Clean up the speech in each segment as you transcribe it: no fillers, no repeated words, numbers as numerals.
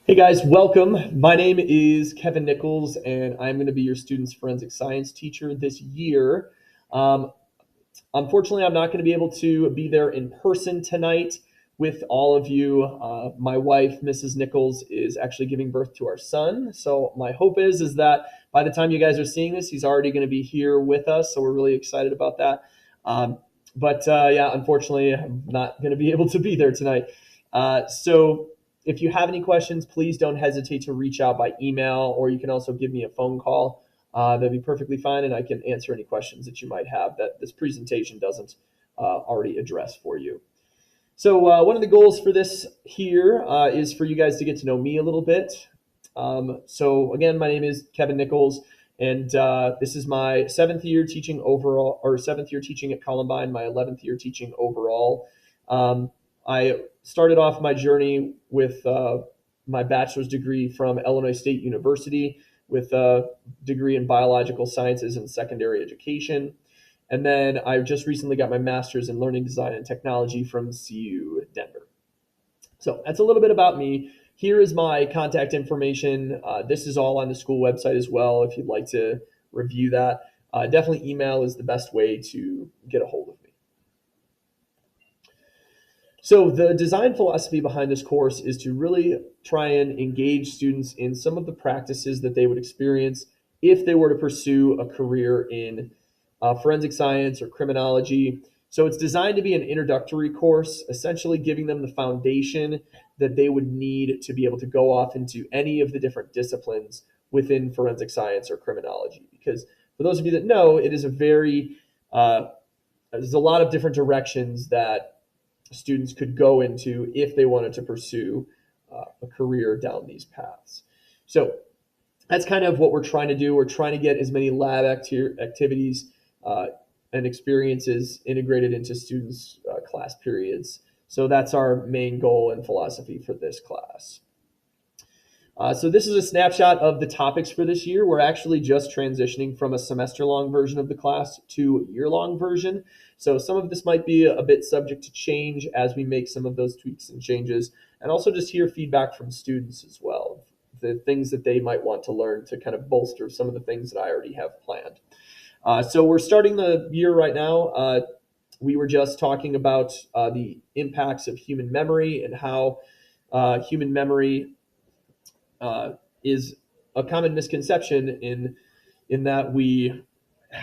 Hey guys, welcome. My name is Kevin Nichols, and I'm going to be your student's forensic science teacher this year. Um, Unfortunately, I'm not going to be able to be there in person tonight with all of you. My wife, Mrs. Nichols, is actually giving birth to our son. So my hope is that by the time you guys are seeing this, he's already going to be here with us. So we're really excited about that. Um, but yeah, unfortunately, I'm not going to be able to be there tonight. So if you have any questions, please don't hesitate to reach out by email, or you can also give me a phone call. That'd be perfectly fine, and I can answer any questions that you might have that this presentation doesn't already address for you. So one of the goals for this here is for you guys to get to know me a little bit. So again, my name is Kevin Nichols, and this is my seventh year teaching overall, or seventh year teaching at Columbine, my 11th year teaching overall. I started off my journey with my bachelor's degree from Illinois State University with a degree in biological sciences and secondary education. And then I just recently got my master's in learning design and technology from CU Denver. So that's a little bit about me. Here is my contact information. This is all on the school website as well if you'd like to review that. Definitely email is the best way to get a hold of me. So the design philosophy behind this course is to really try and engage students in some of the practices that they would experience if they were to pursue a career in forensic science or criminology. So it's designed to be an introductory course, essentially giving them the foundation that they would need to be able to go off into any of the different disciplines within forensic science or criminology. Because for those of you that know, it is a very there's a lot of different directions that students could go into if they wanted to pursue a career down these paths. So that's kind of what we're trying to do. We're trying to get as many lab activities uh, and experiences integrated into students' class periods. So that's our main goal and philosophy for this class. So this is a snapshot of the topics for this year. We're actually just transitioning from a semester-long version of the class to a year-long version. So some of this might be a bit subject to change as we make some of those tweaks and changes, and also just hear feedback from students as well, the things that they might want to learn to kind of bolster some of the things that I already have planned. So we're starting the year right now. We were just talking about the impacts of human memory and how human memory is a common misconception in that we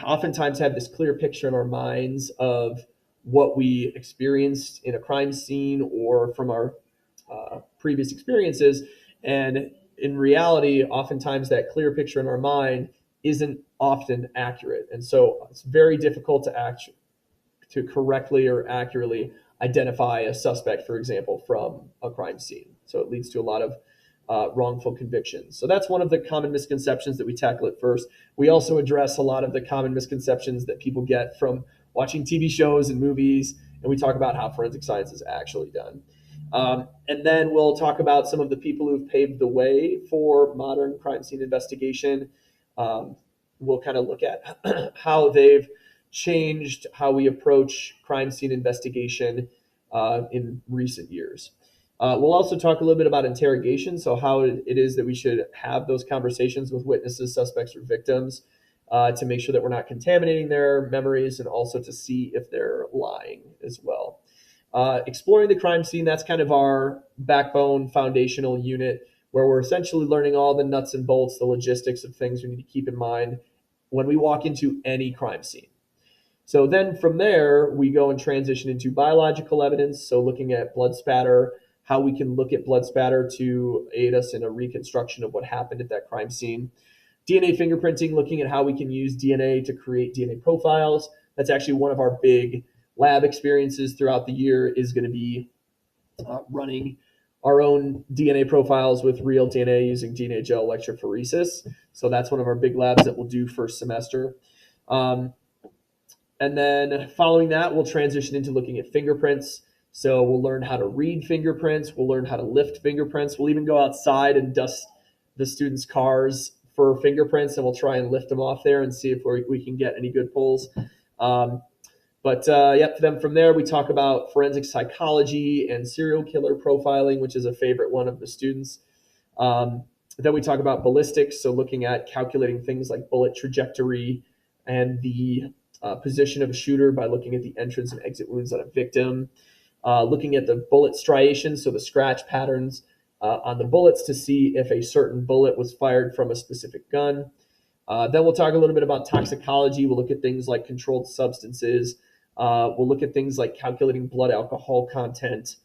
oftentimes have this clear picture in our minds of what we experienced in a crime scene or from our previous experiences, and in reality, oftentimes that clear picture in our mind isn't often accurate, and so it's very difficult to correctly or accurately identify a suspect, for example, from a crime scene. So it leads to a lot of wrongful convictions. So that's one of the common misconceptions that we tackle at first. We also address a lot of the common misconceptions that people get from watching TV shows and movies, and we talk about how forensic science is actually done. And then we'll talk about some of the people who've paved the way for modern crime scene investigation. We'll kind of look at how they've changed how we approach crime scene investigation in recent years. We'll also talk a little bit about interrogation, so how it is that we should have those conversations with witnesses, suspects, or victims to make sure that we're not contaminating their memories, and also to see if they're lying as well. Exploring the crime scene, that's kind of our backbone foundational unit where we're essentially learning all the nuts and bolts, the logistics of things we need to keep in mind when we walk into any crime scene. So then from there, we go and transition into biological evidence. So looking at blood spatter, how we can look at blood spatter to aid us in a reconstruction of what happened at that crime scene. DNA fingerprinting, looking at how we can use DNA to create DNA profiles. That's actually one of our big lab experiences throughout the year, is going to be running our own DNA profiles with real DNA using DNA gel electrophoresis. So that's one of our big labs that we'll do first semester. And then following that, we'll transition into looking at fingerprints. So we'll learn how to read fingerprints. We'll learn how to lift fingerprints. We'll even go outside and dust the students' cars for fingerprints, and we'll try and lift them off there and see if we can get any good pulls. But then from there, we talk about forensic psychology and serial killer profiling, which is a favorite one of the students. Then we talk about ballistics, so looking at calculating things like bullet trajectory and the position of a shooter by looking at the entrance and exit wounds on a victim, looking at the bullet striations, so the scratch patterns on the bullets to see if a certain bullet was fired from a specific gun. Then we'll talk a little bit about toxicology. We'll look at things like controlled substances. We'll look at things like calculating blood alcohol content.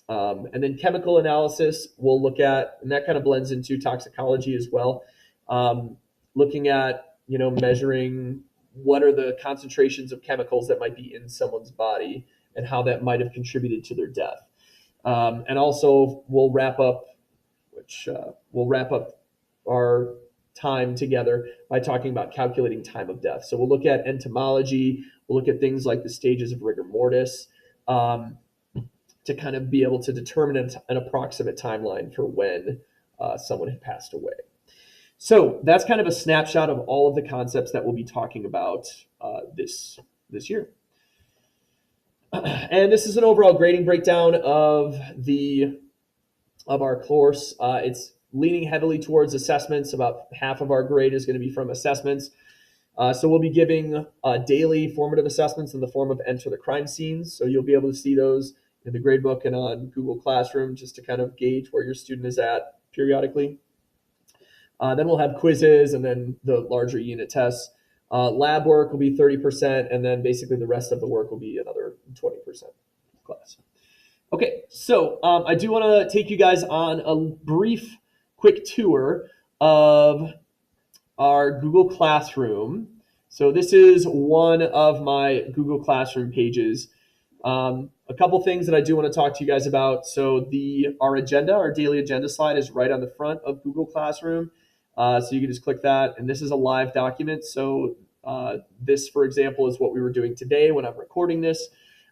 And then chemical analysis we'll look at, and that kind of blends into toxicology as well. Looking at, measuring what are the concentrations of chemicals that might be in someone's body and how that might have contributed to their death. And also we'll wrap up our time together by talking about calculating time of death. So we'll look at entomology, we'll look at things like the stages of rigor mortis, to kind of be able to determine an approximate timeline for when someone had passed away. So that's kind of a snapshot of all of the concepts that we'll be talking about this year. And this is an overall grading breakdown of our course. It's leaning heavily towards assessments. About half of our grade is going to be from assessments. So we'll be giving daily formative assessments in the form of Enter the Crime Scenes. So you'll be able to see those in the gradebook and on Google Classroom just to kind of gauge where your student is at periodically. Then we'll have quizzes and then the larger unit tests. Lab work will be 30%, and then basically the rest of the work will be another 20% class. Okay, so I do want to take you guys on a brief, quick tour of our Google Classroom. So this is one of my Google Classroom pages. A couple things that I do want to talk to you guys about. So our daily agenda slide is right on the front of Google Classroom. So you can just click that, and this is a live document. So this, for example, is what we were doing today when I'm recording this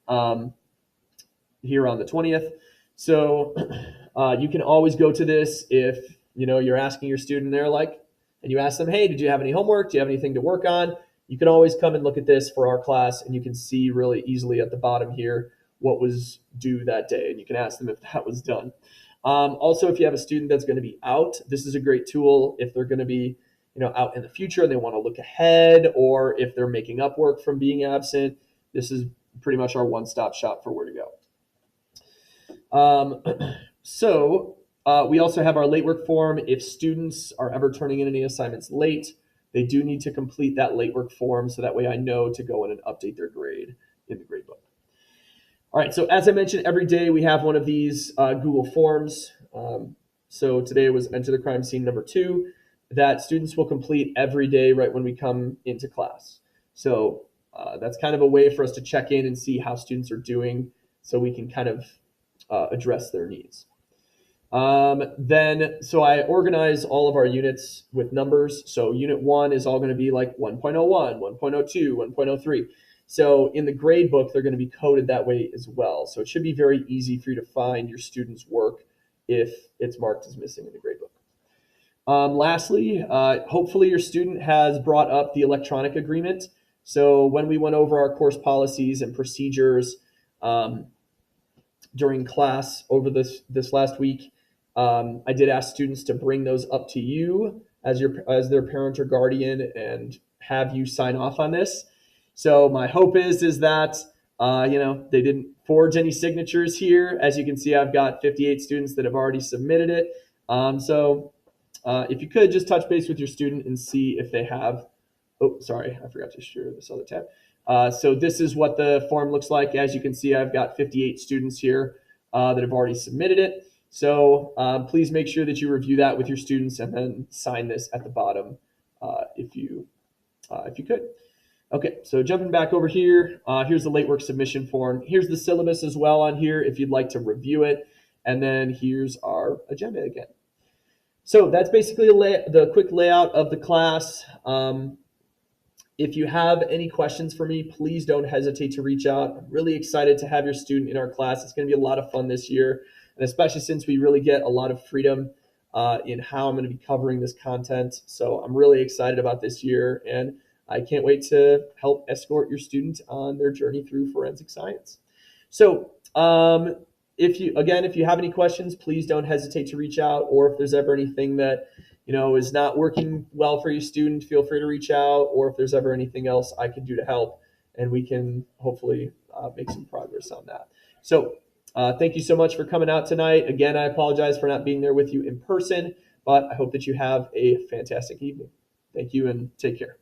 here on the 20th. So you can always go to this if you're asking your student, and you ask them, hey, did you have any homework? Do you have anything to work on? You can always come and look at this for our class, and you can see really easily at the bottom here what was due that day, and you can ask them if that was done. Also, if you have a student that's going to be out, this is a great tool if they're going to be out in the future and they want to look ahead, or if they're making up work from being absent. This is pretty much our one-stop shop for where to go. So we also have our late work form. If students are ever turning in any assignments late, they do need to complete that late work form, so that way I know to go in and update their grade in the grade book. All right, so as I mentioned, every day we have one of these Google Forms. So today was Enter the Crime Scene number 2 that students will complete every day right when we come into class. So that's kind of a way for us to check in and see how students are doing, so we can kind of address their needs. So I organize all of our units with numbers. So unit 1 is all going to be like 1.01, 1.02, 1.03. So in the grade book, they're going to be coded that way as well. So it should be very easy for you to find your student's work if it's marked as missing in the grade book. Lastly, hopefully your student has brought up the electronic agreement. So when we went over our course policies and procedures during class over this last week, I did ask students to bring those up to you as their parent or guardian and have you sign off on this. So my hope is that they didn't forge any signatures here. As you can see, I've got 58 students that have already submitted it. So if you could just touch base with your student and see if they have. Oh, sorry, I forgot to share this other tab. So this is what the form looks like. As you can see, I've got 58 students here that have already submitted it. So please make sure that you review that with your students and then sign this at the bottom if you could. Okay, so jumping back over here, here's the late work submission form. Here's the syllabus as well on here if you'd like to review it. And then here's our agenda again. So that's basically the quick layout of the class. If you have any questions for me, please don't hesitate to reach out. I'm really excited to have your student in our class. It's going to be a lot of fun this year, and especially since we really get a lot of freedom in how I'm going to be covering this content. So I'm really excited about this year, and I can't wait to help escort your student on their journey through forensic science. So if you have any questions, please don't hesitate to reach out. Or if there's ever anything that is not working well for your student, feel free to reach out. Or if there's ever anything else I can do to help, and we can hopefully make some progress on that. So thank you so much for coming out tonight. Again, I apologize for not being there with you in person, but I hope that you have a fantastic evening. Thank you and take care.